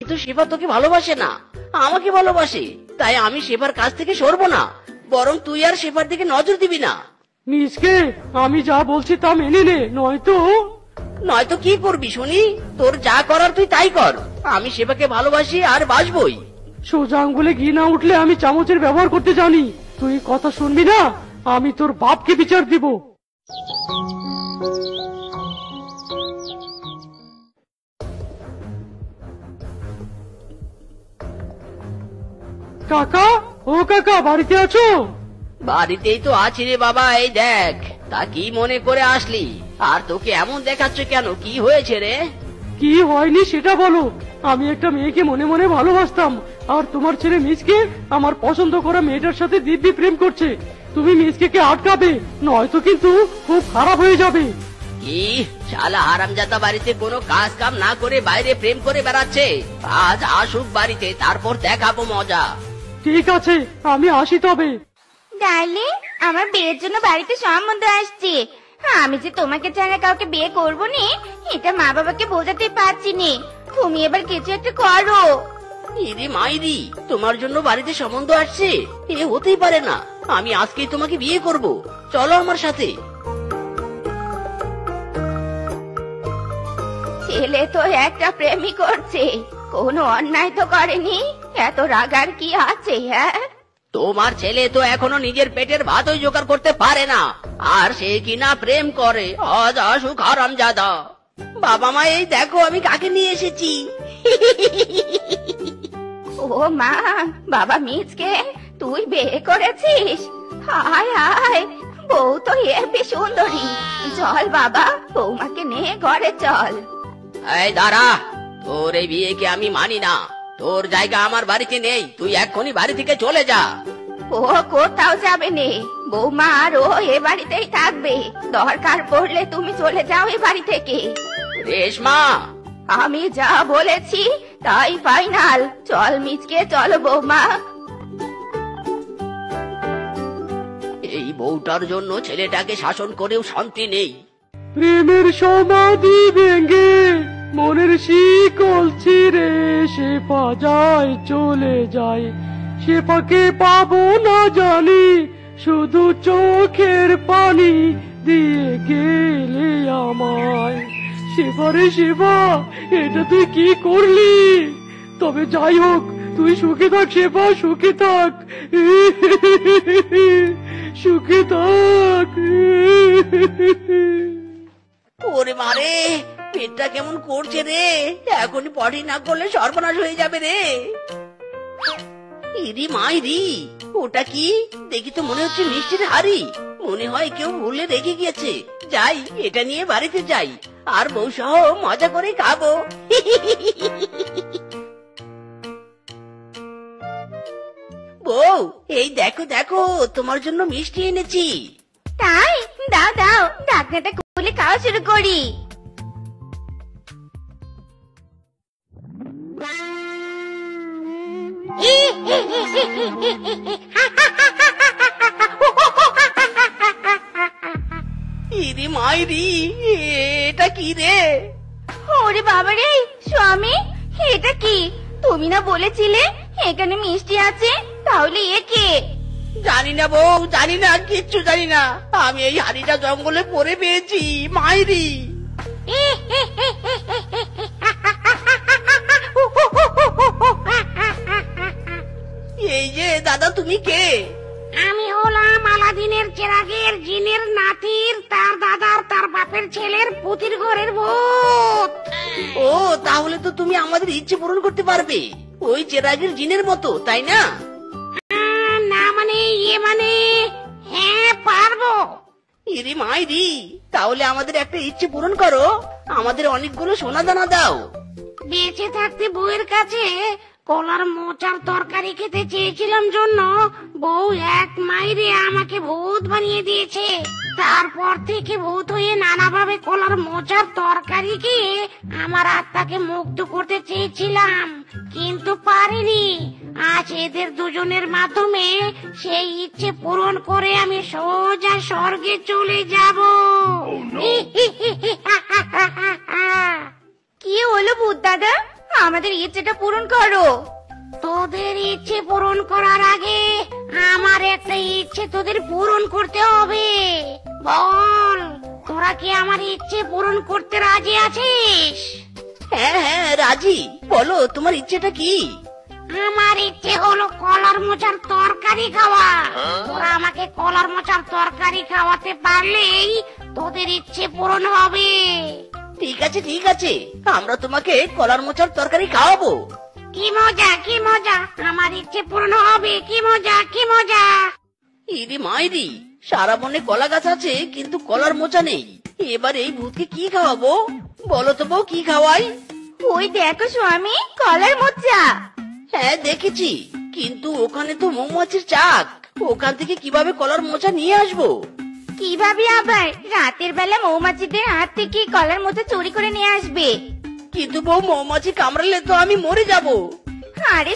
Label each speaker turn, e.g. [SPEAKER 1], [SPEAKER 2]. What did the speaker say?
[SPEAKER 1] কিন্তু শেফা তোকে ভালোবাসে না, আমাকে ভালোবাসে। তাই আমি শেফার কাছ থেকে সরবো না, বরং তুই আর শেফার দিকে নজর দিবি না।
[SPEAKER 2] মিসকে, আমি যা বলছি তা মেনে নে,
[SPEAKER 1] নয়তো কি করবি শুনি? তোর যা করার তুই তাই কর। আমি শেফাকে ভালোবাসি আর বাসবই।
[SPEAKER 2] সোজা আঙ্গুলে ঘি না উঠলে আমি চামচের ব্যবহার করতে জানি। তুই কথা শুনবি না, আমি তোর বাপকে বিচার দিব। কাকা, ও কাকা, বাড়িতে আছো?
[SPEAKER 1] বাড়িতেই তো আছি রে বাবা। এই দেখ, তা কি মনে করে আসলি? আর তোকে এমন দেখাচ্ছ কেন? কি হয়েছে রে?
[SPEAKER 2] কি হয়নি সেটা বলো। আমি একটা মেয়েকে মনে মনে ভালোবাসতাম, আর তোমার ছেলে মিসকে আমার পছন্দ করা মেয়েটার সাথে দিব্যি প্রেম করছে। তুমি মিসকে আটকাবে, নয়তো কিন্তু খুব খারাপ হয়ে যাবে।
[SPEAKER 1] কি শালা হারামজাদা বাড়িতে কোনো কাজ কাম না করে বাইরে প্রেম করে বেড়াচ্ছে। আজ আসুক বাড়িতে, তারপর দেখাবো মজা।
[SPEAKER 2] ঠিক আছে, আমি আসি তবে।
[SPEAKER 3] ডার্লিং, আমার বিয়ের জন্য বাড়িতে সম্বন্ধ আসছে। আমি যে তোমাকে ছাড়া কাউকে বিয়ে করবো নি, এটা মা বাবাকে বোঝাতে পারছি নি। তুমি এবার কিছু একটা করো।
[SPEAKER 1] ইরে মাইরি, তোমার জন্য বাড়িতে সম্বন্ধ আসছে? এ হতেই পারে না। আমি আজকেই তোমাকে বিয়ে করব, চলো আমার সাথে।
[SPEAKER 3] ছেলে তো একটা প্রেমই করছে, কোনো অন্যায় তো করেনি। এত রাগার কি আছে? হ্যাঁ,
[SPEAKER 1] তোমার ছেলে তো এখনো নিজের পেটের ভাতই জোগাড় করতে পারে না, আর সে কিনা প্রেম করে। আজ আসুক হারামজাদা। বাবা মা, এই দেখো আমি কাকে নিয়ে এসেছি।
[SPEAKER 3] ও মা, বাবা মিচকে, তুই বিয়ে করেছিস? হায় হায়, বউ তো হেবি সুন্দরী। চল বাবা, বৌমাকে নিয়ে ঘরে চল।
[SPEAKER 1] এই দাঁড়া, তোর এই বিয়েকে আমি মানি না। তোর জায়গা আমার বাড়িতে নেই, তুই এক্ষুনি বাড়ি থেকে চলে যা।
[SPEAKER 3] ও কোথাও যাবে নে, বৌমা আর ও এ বাড়িতেই থাকবে। দরকার পড়লে তুমি চলে যাও এ বাড়ি থেকে।
[SPEAKER 1] রেশমা,
[SPEAKER 3] আমি যা বলেছি তাই ফাইনাল। চল মিচকে, চলো বৌমা।
[SPEAKER 1] এই বউটার জন্য ছেলেটাকে শাসন করেও শান্তি নেই।
[SPEAKER 2] প্রেমের সমাধি ভেঙে মনের শিকল ছিঁড়ে শেফা যায়, চলে যায়। শেফাকে পাবো না জানি, শুধু চোখের পানি দিয়ে গেলে আমায়। শেফা রে শেফা, এটা তুই কি করলি? তবে যাই হোক, তুই সুখে থাক শেফা, সুখে থাক, সুখে থাক।
[SPEAKER 1] ওরে মারে, পেটটা কেমন করছে রে। এখনই পটি না করলে সর্বনাশ হয়ে যাবে রে। ইরি মাইরি, ওটা কি? দেখি তো মনে হচ্ছে মিষ্টির হাড়ি। মনে হয় কেউ ভুলে রেখে গিয়েছে। যাই, এটা নিয়ে বাড়িতে যাই, আর বউ সহ মজা করে খাবো। বউ, এই দেখো দেখো, তোমার জন্য মিষ্টি এনেছি।
[SPEAKER 3] তাই? দাও দাও, ঢাকনাটা খুলে খাওয়া শুরু করি।
[SPEAKER 1] ইরি মাইরি, এটা কি রে?
[SPEAKER 3] ওরে বাবা রে, স্বামী, এটা কি? তুমি না বলেছিলে এখানে মিষ্টি আছে? তাহলে এ কে?
[SPEAKER 1] জানি না বউ, জানি না, কিচ্ছু জানি না। আমি এই হাড়িটা জঙ্গলে পরে পেয়েছি। মাইরি, এই যে দাদা, তুমি কে?
[SPEAKER 4] আমি হলাম আলাদিনের চেরাগের জিনের নাতির, তার দাদার তার বাপের ছেলের পুতির ঘরের ভূত।
[SPEAKER 1] ও, তাহলে তো তুমি আমাদের ইচ্ছে পূরণ করতে পারবে, ওই চেরাগের জিনের মতো, তাই না?
[SPEAKER 4] না মানে হ্যাঁ, পারবো।
[SPEAKER 1] ইরি মাইরি, তাহলে আমাদের একটা ইচ্ছে পূরণ করো। আমাদের অনেকগুলো সোনা দানা দাও।
[SPEAKER 4] বেঁচে থাকতে বউয়ের কাছে কলার মোচার তরকারি খেতে চেয়েছিলাম জন্য বউ এক মাইরে আমাকে ভূত বানিয়ে দিয়েছে। তারপর থেকে ভূত হয়ে নানাভাবে কলার মোচার তরকারি খেয়ে আমার আত্মাকে মুক্ত করতে চেয়েছিলাম, কিন্তু পারিনি। আজ এদের দুজনের মাধ্যমে সেই ইচ্ছে পূরণ করে আমি সোজা স্বর্গে চলে যাব।
[SPEAKER 3] কি হলো ভূত দাদা? আমাদের ইচ্ছেটা পূরণ করো।
[SPEAKER 4] তোদের ইচ্ছে পূরণ করার আগে আমার একটা ইচ্ছে তোদের পূরণ করতে হবে। বল, তোরা কি আমার ইচ্ছে পূরণ করতে রাজি আছিস?
[SPEAKER 1] হ্যাঁ হ্যাঁ রাজি, বলো তোমার ইচ্ছেটা কি?
[SPEAKER 4] আমার ইচ্ছে হলো কলার মোচার তরকারি খাওয়া। তোরা আমাকে কলার মোচার তরকারি খাওয়াতে পারলেই তোদের ইচ্ছে পূরণ হবে।
[SPEAKER 1] ঠিক আছে ঠিক আছে, আমরা তোমাকে কলার মোচার তরকারি খাওয়াবো।
[SPEAKER 4] কি মজা কি মজা, আমার ইচ্ছে পূরণ হবে। কি মজা কি মজা।
[SPEAKER 1] ইদি মাইরি, সারা বনে কলা গাছ আছে কিন্তু কলার মোচা নেই। এবার এই ভূতকে কি খাওয়াবো? বলো তো বউ, কি খাওয়াই?
[SPEAKER 3] ওই দেখো স্বামী, কলার মোচা।
[SPEAKER 1] হ্যাঁ দেখেছি, কিন্তু ওখানে তো মৌমাছির চাক, ওখান থেকে কিভাবে কলার মোচা নিয়ে আসবো?
[SPEAKER 3] কিভাবে আবার? রাতের বেলা মৌমাছিদের হাত থেকে কলার মোচা চুরি করে নিয়ে আসবে।
[SPEAKER 1] কিন্তু বউ, মৌমাছি কামড়ালে তো আমি মরে যাবো।
[SPEAKER 3] আরে